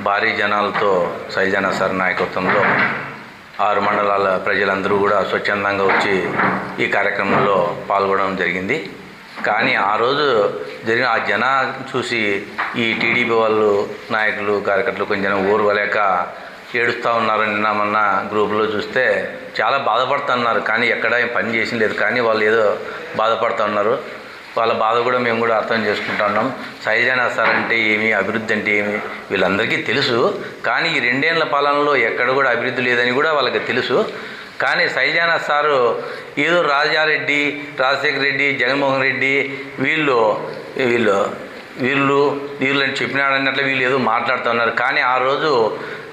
భారీ జనాలతో శైలజానాథ్ సార్ నాయకత్వంలో 6 మండలాల ప్రజలందరూ కూడా స్వచ్ఛందంగా వచ్చి ఈ కార్యక్రమంలో పాల్గొనడం జరిగింది. కానీ ఆ రోజు జరిగిన ఆ జనాలు చూసి ఈ టీడీపీ వాళ్ళు నాయకులు కార్యకర్తలు కొంచెం ఓర్వలేక ఏడుస్తూ ఉన్నారు. నిన్న మొన్న గ్రూపులో చూస్తే చాలా బాధపడుతున్నారు. కానీ ఎక్కడ ఏం పని చేసి లేదు, కానీ వాళ్ళు ఏదో బాధపడుతూ ఉన్నారు. వాళ్ళ బాధ కూడా మేము కూడా అర్థం చేసుకుంటున్నాం. శైలజానాథ్ సార్ అంటే ఏమి, అభివృద్ధి అంటే ఏమి వీళ్ళందరికీ తెలుసు. కానీ ఈ 2 ఏళ్ల పాలనలో ఎక్కడ కూడా అభివృద్ధి లేదని కూడా వాళ్ళకి తెలుసు. కానీ శైలజానాథ్ సారు ఏదో రాజారెడ్డి, రాజశేఖర రెడ్డి, జగన్మోహన్ రెడ్డి వీళ్ళు అని చెప్పినాడన్నట్లు వీళ్ళు ఏదో మాట్లాడుతున్నారు. కానీ ఆ రోజు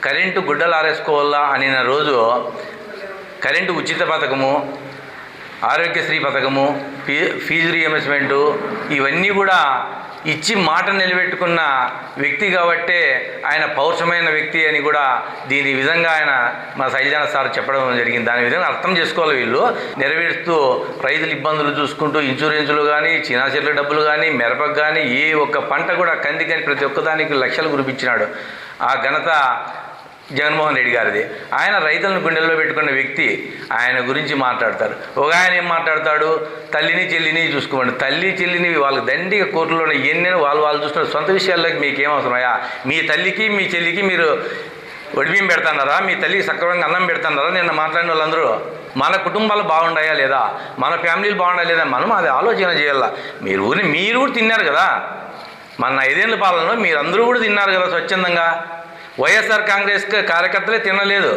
కరెంటు గుడ్డలు ఆరేసుకోవాలా అనిన రోజు కరెంటు ఉచిత పథకము, ఆరోగ్యశ్రీ పథకము, ఫీజు రీఎంబర్స్మెంటు ఇవన్నీ కూడా ఇచ్చి మాట నిలబెట్టుకున్న వ్యక్తి కాబట్టే ఆయన పౌరుషమైన వ్యక్తి అని కూడా దీని విధంగా ఆయన మా శైలజానాథ్ సార్ చెప్పడం జరిగింది. దాని విధంగా అర్థం చేసుకోవాలి. వీళ్ళు నెరవేరుస్తూ రైతుల ఇబ్బందులు చూసుకుంటూ ఇన్సూరెన్సులు కానీ, చిన్న చెట్ల డబ్బులు కానీ, మిరపకు కానీ ఏ ఒక్క పంట కూడా కంది కానీ ప్రతి ఒక్కదానికి లక్షలు కురిపించినాడు. ఆ ఘనత జగన్మోహన్ రెడ్డి గారిది. ఆయన రైతులను గుండెల్లో పెట్టుకున్న వ్యక్తి. ఆయన గురించి మాట్లాడతారు. ఒక ఆయన ఏం మాట్లాడతాడు, తల్లిని చెల్లిని చూసుకోండి. తల్లి చెల్లిని వాళ్ళకి దండిగా కోర్టులోనే ఎన్నెన్నో వాళ్ళు చూస్తున్నారు. సొంత విషయాల్లోకి మీకేం అవసరమయ్యా? మీ తల్లికి మీ చెల్లికి మీరు ఒడిబియ్యం పెడుతున్నారా? మీ తల్లికి సక్రమంగా అన్నం పెడుతున్నారా? నిన్న మాట్లాడిన వాళ్ళందరూ మన కుటుంబాలు బాగుండాయా లేదా, మన ఫ్యామిలీలు బాగుండాయా లేదా, మనం అది ఆలోచన చేయాలా. మీరు కూడా తిన్నారు కదా, మన 5 ఏళ్ల పాలనలో మీరందరూ కూడా తిన్నారు కదా స్వచ్ఛందంగా. వైఎస్ఆర్ కాంగ్రెస్ కార్యకర్తలే తినలేదు,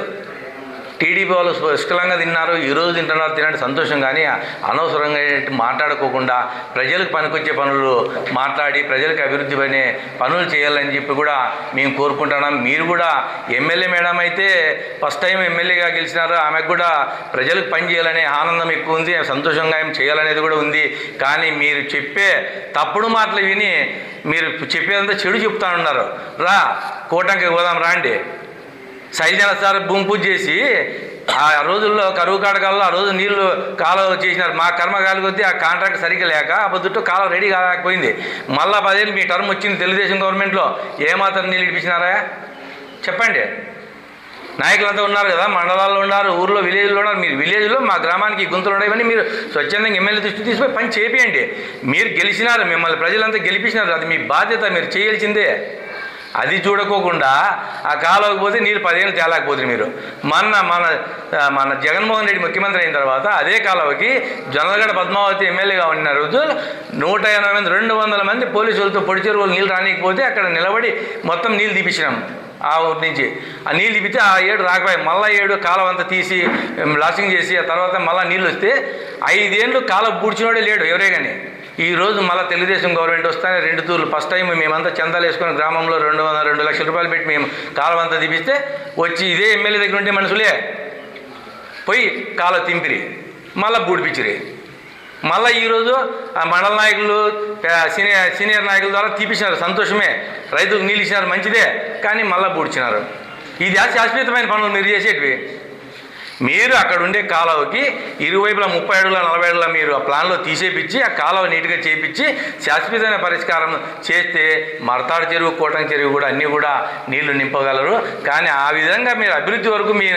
టీడీపీ వాళ్ళు పుష్కలంగా తిన్నారు. ఈరోజు తింటున్నారు, తినండి సంతోషం. కానీ అనవసరంగా మాట్లాడుకోకుండా ప్రజలకు పనికొచ్చే పనులు మాట్లాడి ప్రజలకు అభివృద్ధి పడే పనులు చేయాలని చెప్పి కూడా మేము కోరుకుంటున్నాం. మీరు కూడా ఎమ్మెల్యే మేడం అయితే ఫస్ట్ టైం ఎమ్మెల్యేగా గెలిచినారు. ఆమెకు కూడా ప్రజలకు పని చేయాలనే ఆనందం ఎక్కువ ఉంది, సంతోషంగా ఏం చేయాలనేది కూడా ఉంది. కానీ మీరు చెప్పే తప్పుడు మాటలు విని మీరు చెప్పేదంతా చెడు చెప్తా ఉన్నారు. కూటమికి పోదాం రాండి. శైలజానాథ్ సార్ భూమి పూజ చేసి ఆ రోజుల్లో కరువు కాడకాల్లో ఆ రోజు నీళ్లు కాలువ చేసినారు. మా కర్మకాయలు కొద్దీ ఆ కాంట్రాక్ట్ సరిగ్గా లేక ఆ పొద్దుట్టు కాలువ రెడీ కాలేకపోయింది. మళ్ళా 10 ఏళ్ళు మీ టర్మ్ వచ్చింది తెలుగుదేశం గవర్నమెంట్లో. ఏమాత్రం నీళ్ళు ఇడిపించినారా చెప్పండి. నాయకులంతా ఉన్నారు కదా, మండలాల్లో ఉన్నారు, ఊర్లో విలేజ్లో ఉన్నారు. మీరు విలేజ్లో మా గ్రామానికి గుంతలు ఉండేవని మీరు స్వచ్ఛందంగా ఎమ్మెల్యే దృష్టి తీసుకుని పని చేపియండి. మీరు గెలిచినారు, మిమ్మల్ని ప్రజలంతా గెలిపించినారు, అది మీ బాధ్యత, మీరు చేయాల్సిందే. అది చూడకోకుండా ఆ కాలువకి పోతే నీళ్ళు 10 ఏళ్ళు తేలేకపోతుంది. మీరు మన జగన్మోహన్ రెడ్డి ముఖ్యమంత్రి అయిన తర్వాత అదే కాలువకి జొన్నలగడ్డ పద్మావతి ఎమ్మెల్యేగా ఉన్న రోజు 180 మంది 200 మంది పోలీసులతో పొడి చెరువులు నీళ్ళు రానికపోతే అక్కడ నిలబడి మొత్తం నీళ్ళు తీపించినాం. ఆ ఊరి నుంచి ఆ నీళ్ళు తీపిస్తే ఆ ఏడు రాకపోయాయి. మళ్ళీ 7 కాలువ అంతా తీసి లాసింగ్ చేసి ఆ తర్వాత మళ్ళీ నీళ్ళు వస్తే 5 ఏళ్ళు కాలువ పూడ్చినోడే లేడు ఎవరే కానీ. ఈరోజు మళ్ళీ తెలుగుదేశం గవర్నమెంట్ వస్తానే 2 తూర్లు ఫస్ట్ టైం మేమంతా చందాలు వేసుకొని గ్రామంలో 2 లక్షల రూపాయలు పెట్టి మేము కాలువ అంతా తీపిస్తే వచ్చి ఇదే ఎమ్మెల్యే దగ్గర ఉంటే మనుషులే పోయి కాలువ తింపిరి, మళ్ళీ బూడిపించిరి. మళ్ళీ ఈరోజు ఆ మండల నాయకులు సీనియర్ నాయకుల ద్వారా తీపించినారు, సంతోషమే. రైతులకు నీళ్ళు ఇచ్చినారు, మంచిదే. కానీ మళ్ళీ బూడ్చినారు. ఇది శాశ్వతమైన పనులు మీరు చేసేటివి. మీరు అక్కడ ఉండే కాలువకి ఇరువైపులా 30 అడుగుల 40 అడుగుల మీరు ఆ ప్లాన్లో తీసేపించి ఆ కాలువ నీట్గా చేపించి శాశ్వతమైన పరిష్కారం చేస్తే మరతాడు చెరువు, కోటం చెరువు కూడా అన్నీ కూడా నీళ్లు నింపగలరు. కానీ ఆ విధంగా మీరు అభివృద్ధి వరకు మీ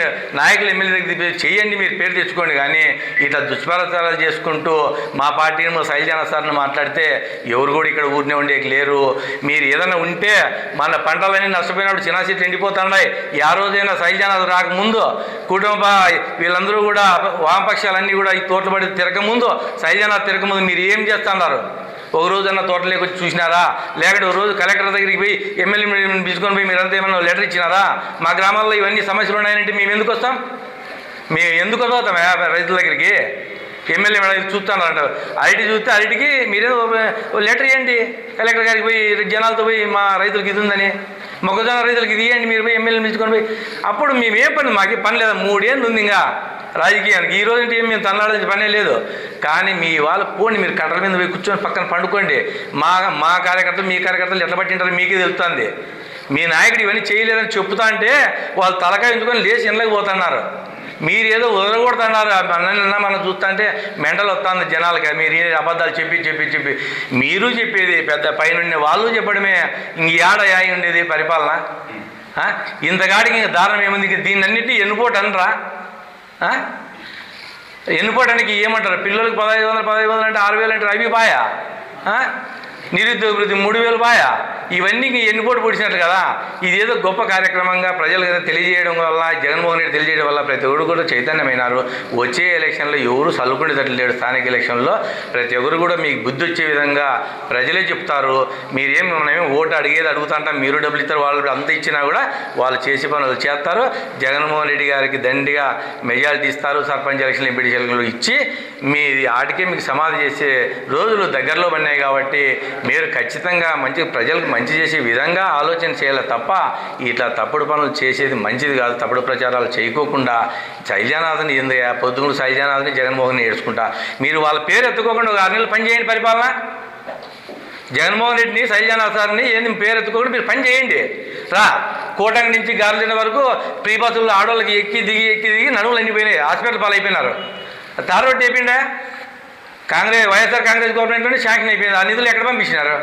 నాయకులు ఎమ్మెల్యే దగ్గర చేయండి, మీరు పేరు తెచ్చుకోండి. కానీ ఇట్లా దుష్ప్రచారాలు చేసుకుంటూ మా పార్టీని శైలజానాథ్ సార్ని మాట్లాడితే ఎవరు కూడా ఇక్కడ ఊరినే ఉండేకి లేరు. మీరు ఏదైనా ఉంటే మన పంటలన్నీ నష్టపోయినప్పుడు చిన్న చెట్లు ఎండిపోతున్నాయి. ఆ రోజైనా శైలజానాథ్ రాకముందు కుటుంబ వీళ్ళందరూ కూడా వామపక్షాలన్నీ కూడా ఈ తోటలు పడి తిరగముందు, శైలజానాథ్ తిరగముందు మీరు ఏం చేస్తున్నారు? ఒక రోజన్నా తోటలోకి వచ్చి చూసినారా? లేకపోతే ఒక రోజు కలెక్టర్ దగ్గరికి పోయి ఎమ్మెల్యే పిలుచుకొని పోయి మీరంతా ఏమన్నా లెటర్ ఇచ్చినారా? మా గ్రామాల్లో ఇవన్నీ సమస్యలు ఉన్నాయంటే మేము ఎందుకు వస్తాం? మేము ఎందుకు వస్తాం రైతుల దగ్గరికి? ఎమ్మెల్యే మేడం చూస్తానంటారు. అరటి చూస్తే అరటికి మీరేదో లెటర్ ఇవ్వండి కలెక్టర్ గారికి పోయి, జనాలతో పోయి మా రైతులకి ఇది ఉందని, మొక్కజొన్న రైతులకి ఇది ఇవ్వండి, మీరు పోయి ఎమ్మెల్యేని పిలుచుకొని పోయి. అప్పుడు మేమేం పని, మాకు పని లేదా? 3 ఏళ్ళు ఉంది ఇంకా రాజకీయానికి. ఈ రోజు ఏం మేము తన్నాడాల్సిన పనే లేదు. కానీ మీ వాళ్ళు పోండి, మీరు కట్టల మీద పోయి కూర్చొని పక్కన పండుకోండి. మా కార్యకర్తలు మీ కార్యకర్తలు ఎట్లా పట్టింటారో మీకే తెలుస్తుంది. మీ నాయకుడు ఇవన్నీ చేయలేదని చెప్తా అంటే వాళ్ళు తలకాయ ఉంచుకొని లేచి ఇళ్ళకి పోతున్నారు. మీరు ఏదో వదలకూడదన్నారు. నిన్న మనం చూస్తా అంటే మెంటల్ వస్తుంది జనాలకి. మీరు అబద్ధాలు చెప్పి మీరు చెప్పేది పెద్ద పైన వాళ్ళు చెప్పడమే. ఇంక ఏడ ఉండేది పరిపాలన? ఇంతగాడికి ఇంకా దారుణం ఏముంది? ఇంక దీన్నన్నిటి ఎన్నుపోటు అనరా? ఎన్నుపోవడానికి ఏమంటారు? పిల్లలకి 1500 అంటే 6000 అంటారు, అవి బాయా? నిరుద్యోగ వృద్ధి 3000 బాయా? ఇవన్నీ ఎన్నుపోటు పొడిచినట్లు కదా. ఇదేదో గొప్ప కార్యక్రమంగా ప్రజలకు తెలియజేయడం వల్ల, జగన్మోహన్ రెడ్డి తెలియజేయడం వల్ల ప్రతి ఒక్కరు కూడా చైతన్యమైనారు. వచ్చే ఎలక్షన్లో ఎవరు సల్లుకుండేటట్లు లేడు. స్థానిక ఎలక్షన్లో ప్రతి ఒక్కరు కూడా మీకు బుద్ధి వచ్చే విధంగా ప్రజలే చెప్తారు. మనమేం ఓటు అడిగేది అడుగుతుంటాం, మీరు డబ్బులు ఇస్తారు, వాళ్ళు అంత ఇచ్చినా కూడా వాళ్ళు చేసే పనులు చేస్తారు. జగన్మోహన్ రెడ్డి గారికి దండిగా మెజారిటీ ఇస్తారు. సర్పంచ్ ఎలక్షన్లు, ఎంపీటీ ఎలక్షన్లు ఇచ్చి మీది ఆటికే మీకు సమాధి చేసే రోజులు దగ్గరలో పడినాయి. కాబట్టి మీరు ఖచ్చితంగా ప్రజలకు మంచి చేసే విధంగా ఆలోచన చేయాలి తప్ప ఇట్లా తప్పుడు పనులు చేసేది మంచిది కాదు. తప్పుడు ప్రచారాలు చేయకోకుండా శైలజానాథ్ని పొద్దుగుడు శైలజానాథ్ని జగన్మోహన్ ఏడ్చుకుంటా మీరు వాళ్ళ పేరు ఎత్తుకోకుండా ఒక 6 నెలలు పని చేయండి. పరిపాలన జగన్మోహన్ రెడ్డిని, శైలజానాథ్ సార్ని ఏంది పేరు ఎత్తుకోకుండా మీరు పని చేయండి. కోటంగి నుంచి గార్లెండ్ వరకు ఫ్రీ బస్సుల్లో ఆడవాళ్ళకి ఎక్కి దిగి నడువులు అన్నిపోయినాయి, హాస్పిటల్ పాలైపోయినారు. తార్ రోడ్డు అయిపోయిందా? వైఎస్ఆర్ కాంగ్రెస్ గవర్నమెంట్లోనే శాంక్షన్ అయిపోయింది. ఆ నిధులు ఎక్కడ పంపించినారు?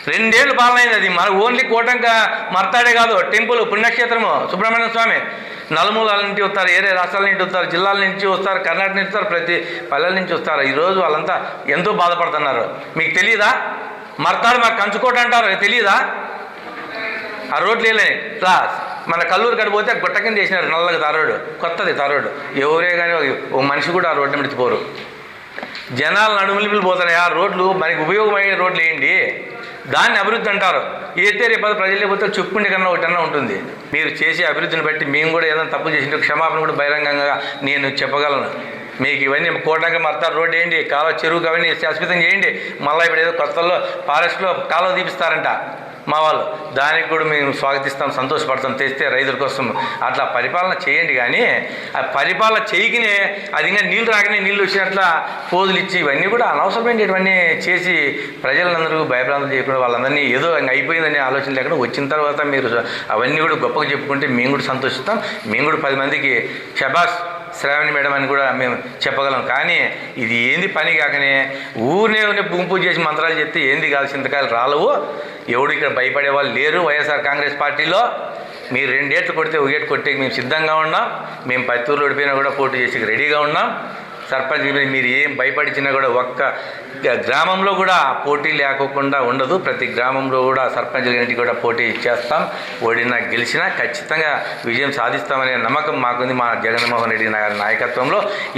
2 ఏళ్ళు పాలన అయింది. అది మన ఓన్లీ కోటంక మర్తాడే కాదు, టెంపుల్ పుణ్యక్షేత్రము సుబ్రహ్మణ్య స్వామి. నలుమూలల నుంచి వస్తారు, ఏరే రాష్ట్రాల నుంచి వస్తారు, జిల్లాల నుంచి వస్తారు, కర్ణాటక నుంచి వస్తారు, ప్రతి పల్లెల నుంచి వస్తారు. ఈరోజు వాళ్ళంతా ఎంతో బాధపడుతున్నారు. మీకు తెలియదా? మర్తాడు మాకు కంచుకోట అంటారు, తెలియదా? ఆ రోడ్లు వేయలేని మన కల్లూరు కడిపోతే గుట్ట కింద చేసినారు నల్లగా తారోడు, కొత్తది తారోడు. ఎవరే కానీ ఓ మనిషి కూడా ఆ రోడ్డు మిడిచిపోరు. జనాలు నడుములిపిలు పోతున్నాయి. ఆ రోడ్లు మనకి ఉపయోగమయ్యే రోడ్లు వేయండి, దాన్ని అభివృద్ధి అంటారు. అయితే రేపు ప్రజలు పోతే చెప్పుకుంటే కన్నా ఒకటన్నా ఉంటుంది. మీరు చేసే అభివృద్ధిని బట్టి మేము కూడా ఏదైనా తప్పు చేసింటే క్షమాపణ కూడా బహిరంగంగా నేను చెప్పగలను. మీకు ఇవన్నీ కోటంగా మర్తారు రోడ్డు వేయండి, కాలువ చెరువుకు అవన్నీ శాశ్వతం చేయండి. మళ్ళీ ఇప్పుడు ఏదో కొత్తలో ఫారెస్ట్లో కాలువ తీపిస్తారంట మా వాళ్ళు, దానికి కూడా మేము స్వాగతిస్తాం, సంతోషపడతాం. తెస్తే రైతుల కోసం అట్లా పరిపాలన చేయండి. కానీ ఆ పరిపాలన చేయకనే అది ఇంకా నీళ్ళు రాకనే నీళ్ళు వచ్చినట్ల పోజులు ఇచ్చి ఇవన్నీ కూడా అనవసరమైనవన్నీ చేసి ప్రజలందరూ భయభ్రాంతులు చేయకుండా వాళ్ళందరినీ ఏదో ఇంకా అయిపోయిందనే ఆలోచన లేకుండా వచ్చిన తర్వాత మీరు అవన్నీ కూడా గొప్పగా చెప్పుకుంటే మేము కూడా సంతోషిస్తాం. మేము కూడా 10 మందికి షబాష్ శ్రావణి మేడం అని కూడా మేము చెప్పగలం. కానీ ఇది ఏంది పని కాకనే ఊరినే గుంపు చేసి మంత్రాలు చెప్తే ఏంది కాదు, చింతకాయలు రాలవు. ఎవడు ఇక్కడ భయపడే వాళ్ళు లేరు వైఎస్ఆర్ కాంగ్రెస్ పార్టీలో. మీరు 2 ఏట్లు కొడితే 1 ఏటు కొట్టే మేము సిద్ధంగా ఉన్నాం. మేము పత్తూరులో ఓడిపోయినా కూడా పోటీ చేసి రెడీగా ఉన్నాం. సర్పంచ్ మీరు ఏం భయపడిచినా కూడా ఒక్క గ్రామంలో కూడా పోటీ లేకోకుండా ఉండదు. ప్రతి గ్రామంలో కూడా సర్పంచ్లన్నింటికి కూడా పోటీ చేస్తాం. ఓడినా గెలిచినా ఖచ్చితంగా విజయం సాధిస్తామనే నమ్మకం మాకుంది మా జగన్మోహన్ రెడ్డి గారి నాయకత్వంలో.